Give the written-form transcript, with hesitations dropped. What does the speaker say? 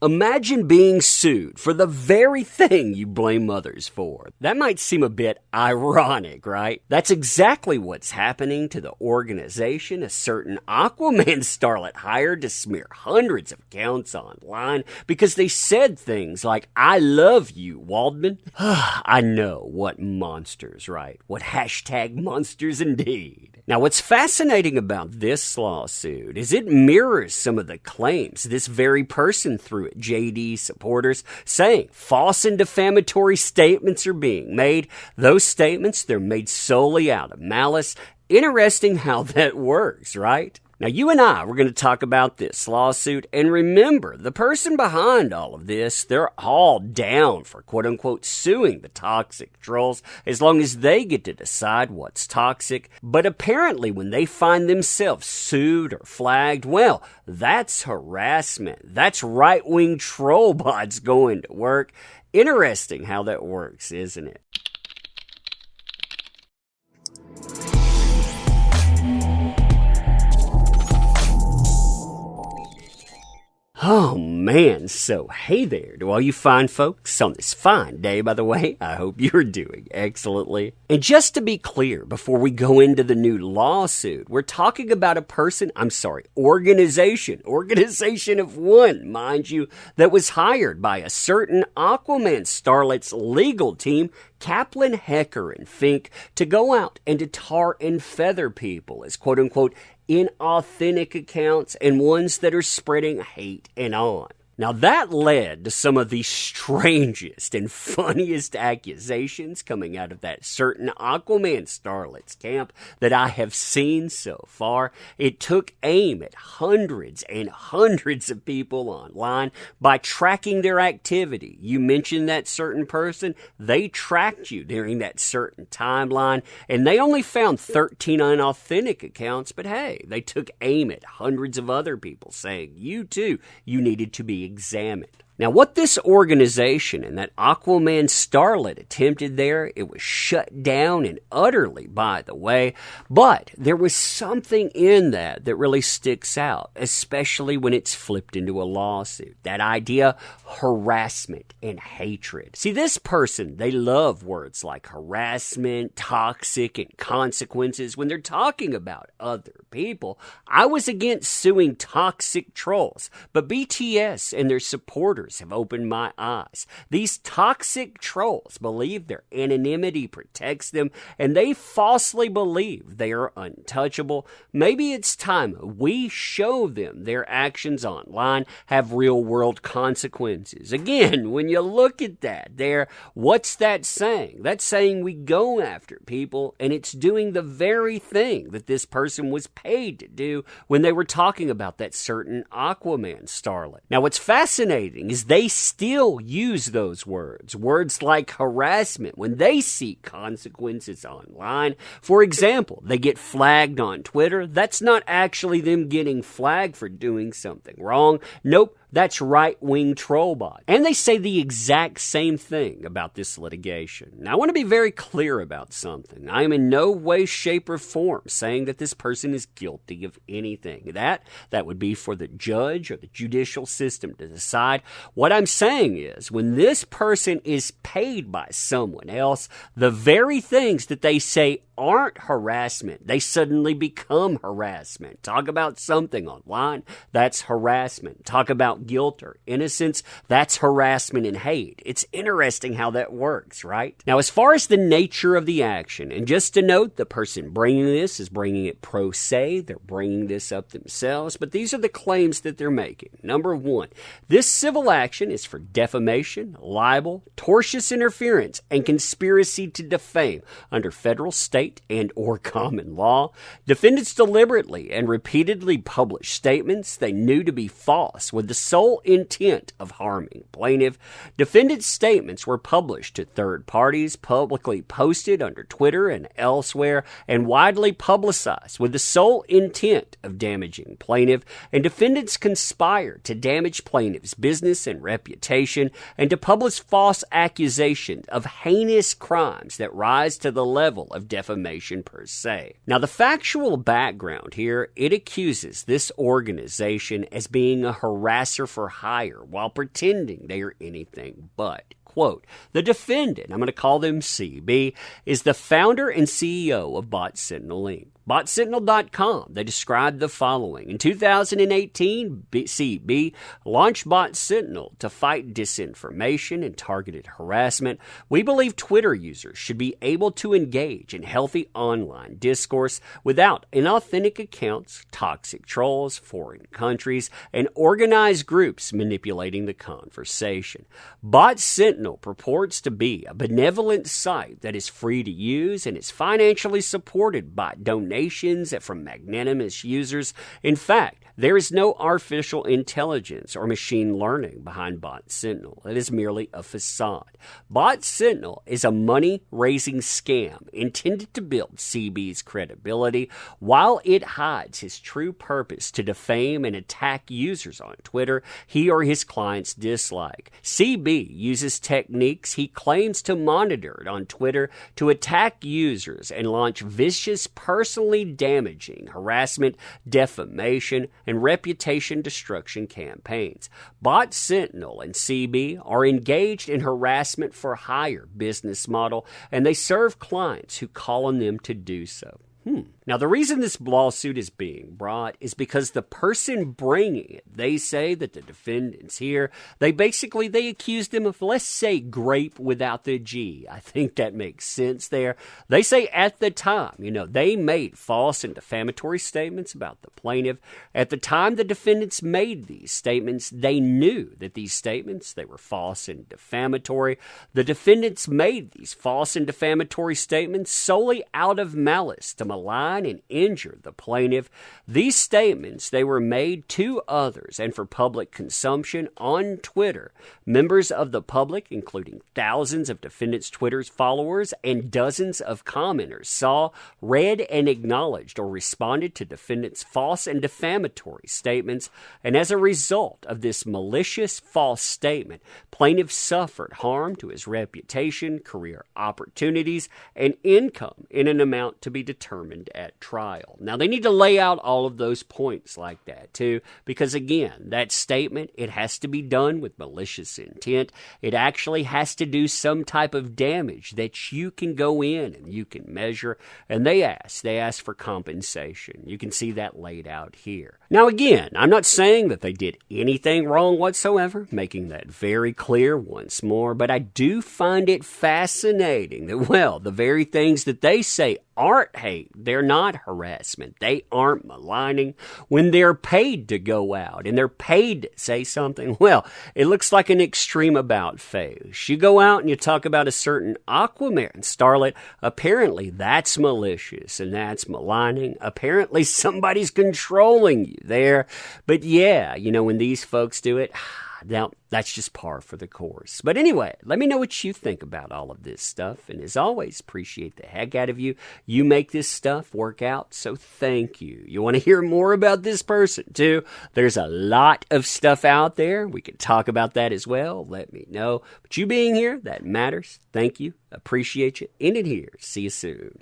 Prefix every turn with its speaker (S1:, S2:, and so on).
S1: Imagine being sued for the very thing you blame others for. That might seem a bit ironic, right? That's exactly what's happening to the organization a certain Aquaman starlet hired to smear hundreds of accounts online because they said things like, "I love you, Waldman." I know, what monsters, right? What hashtag monsters indeed. Now, what's fascinating about this lawsuit is it mirrors some of the claims this very person threw at JD supporters, saying false and defamatory statements are being made. Those statements, they're made solely out of malice. Interesting how that works, right? Now, you and I, we're going to talk about this lawsuit, and remember, the person behind all of this, they're all down for quote-unquote suing the toxic trolls as long as they get to decide what's toxic. But apparently, when they find themselves sued or flagged, well, that's harassment. That's right-wing troll bots going to work. Interesting how that works, isn't it? Oh man, so hey there to all you fine folks on this fine day, by the way. I hope you're doing excellently. And just to be clear, before we go into the new lawsuit, we're talking about organization of one, mind you, that was hired by a certain Aquaman starlet's legal team, Kaplan, Hecker, and Fink, to go out and to tar and feather people as quote-unquote inauthentic accounts and ones that are spreading hate and on. Now, that led to some of the strangest and funniest accusations coming out of that certain Aquaman starlet's camp that I have seen so far. It took aim at hundreds and hundreds of people online by tracking their activity. You mentioned that certain person, they tracked you during that certain timeline, and they only found 13 unauthentic accounts, but hey, they took aim at hundreds of other people saying, you too, you needed to be examined. Now, what this organization and that Aquaman starlet attempted there, it was shut down and utterly, by the way, but there was something in that really sticks out, especially when it's flipped into a lawsuit. That idea, harassment and hatred. See, this person, they love words like harassment, toxic, and consequences when they're talking about other people. I was against suing toxic trolls, but BTS and their supporters have opened my eyes. These toxic trolls believe their anonymity protects them, and they falsely believe they are untouchable. Maybe it's time we show them their actions online have real-world consequences. Again, when you look at that there, what's that saying? That's saying we go after people, and it's doing the very thing that this person was paid to do when they were talking about that certain Aquaman starlet. Now, what's fascinating is they still use those words like harassment, when they seek consequences online. For example, they get flagged on Twitter. That's not actually them getting flagged for doing something wrong. Nope. That's right-wing trollbot. And they say the exact same thing about this litigation. Now, I want to be very clear about something. I am in no way, shape, or form saying that this person is guilty of anything. That would be for the judge or the judicial system to decide. What I'm saying is, when this person is paid by someone else, the very things that they say aren't harassment, they suddenly become harassment. Talk about something online, that's harassment. Talk about guilt or innocence, that's harassment and hate. It's interesting how that works, right? Now, as far as the nature of the action, and just to note, the person bringing this is bringing it pro se, they're bringing this up themselves, but these are the claims that they're making. Number one, this civil action is for defamation, libel, tortious interference, and conspiracy to defame under federal, state, and or common law. Defendants deliberately and repeatedly published statements they knew to be false with the sole intent of harming plaintiff. Defendants' statements were published to third parties, publicly posted under Twitter and elsewhere, and widely publicized with the sole intent of damaging plaintiff. And defendants conspired to damage plaintiff's business and reputation and to publish false accusations of heinous crimes that rise to the level of defamation defamation per se. Now, the factual background here, it accuses this organization as being a harasser for hire while pretending they are anything but. Quote, the defendant, I'm going to call them CB, is the founder and CEO of Bot Sentinel Inc. BotSentinel.com, they described the following. In 2018, CB launched Bot Sentinel to fight disinformation and targeted harassment. We believe Twitter users should be able to engage in healthy online discourse without inauthentic accounts, toxic trolls, foreign countries, and organized groups manipulating the conversation. Bot Sentinel purports to be a benevolent site that is free to use and is financially supported by donations from magnanimous users. In fact, there is no artificial intelligence or machine learning behind Bot Sentinel. It is merely a facade. Bot Sentinel is a money-raising scam intended to build CB's credibility while it hides his true purpose to defame and attack users on Twitter he or his clients dislike. CB uses techniques he claims to monitor on Twitter to attack users and launch vicious, personally damaging harassment, defamation, and reputation destruction campaigns. Bot Sentinel and CB are engaged in harassment for hire business model, and they serve clients who call on them to do so. Now, the reason this lawsuit is being brought is because the person bringing it, they say that the defendants here, they accused them of, let's say, grape without the G. I think that makes sense there. They say at the time, they made false and defamatory statements about the plaintiff. At the time the defendants made these statements, they knew that these statements, they were false and defamatory. The defendants made these false and defamatory statements solely out of malice to malign and injure the plaintiff. These statements, they were made to others and for public consumption on Twitter. Members of the public, including thousands of defendants' Twitter's followers and dozens of commenters, saw, read, and acknowledged or responded to defendants' false and defamatory statements. And as a result of this malicious false statement, plaintiff suffered harm to his reputation, career opportunities, and income in an amount to be determined at trial. Now, they need to lay out all of those points like that, too, because, again, that statement, it has to be done with malicious intent. It actually has to do some type of damage that you can go in and you can measure, and they ask for compensation. You can see that laid out here. Now, again, I'm not saying that they did anything wrong whatsoever, making that very clear once more, but I do find it fascinating that, well, the very things that they say aren't hate, they're not harassment, they aren't maligning, when they're paid to go out and they're paid to say something, well, it looks like an extreme about face. You go out and you talk about a certain Aquaman starlet, apparently that's malicious and that's maligning. Apparently somebody's controlling you there. But yeah, when these folks do it, now, that's just par for the course. But anyway, let me know what you think about all of this stuff. And as always, appreciate the heck out of you. You make this stuff work out, so thank you. You want to hear more about this person, too? There's a lot of stuff out there. We can talk about that as well. Let me know. But you being here, that matters. Thank you. Appreciate you. End it here. See you soon.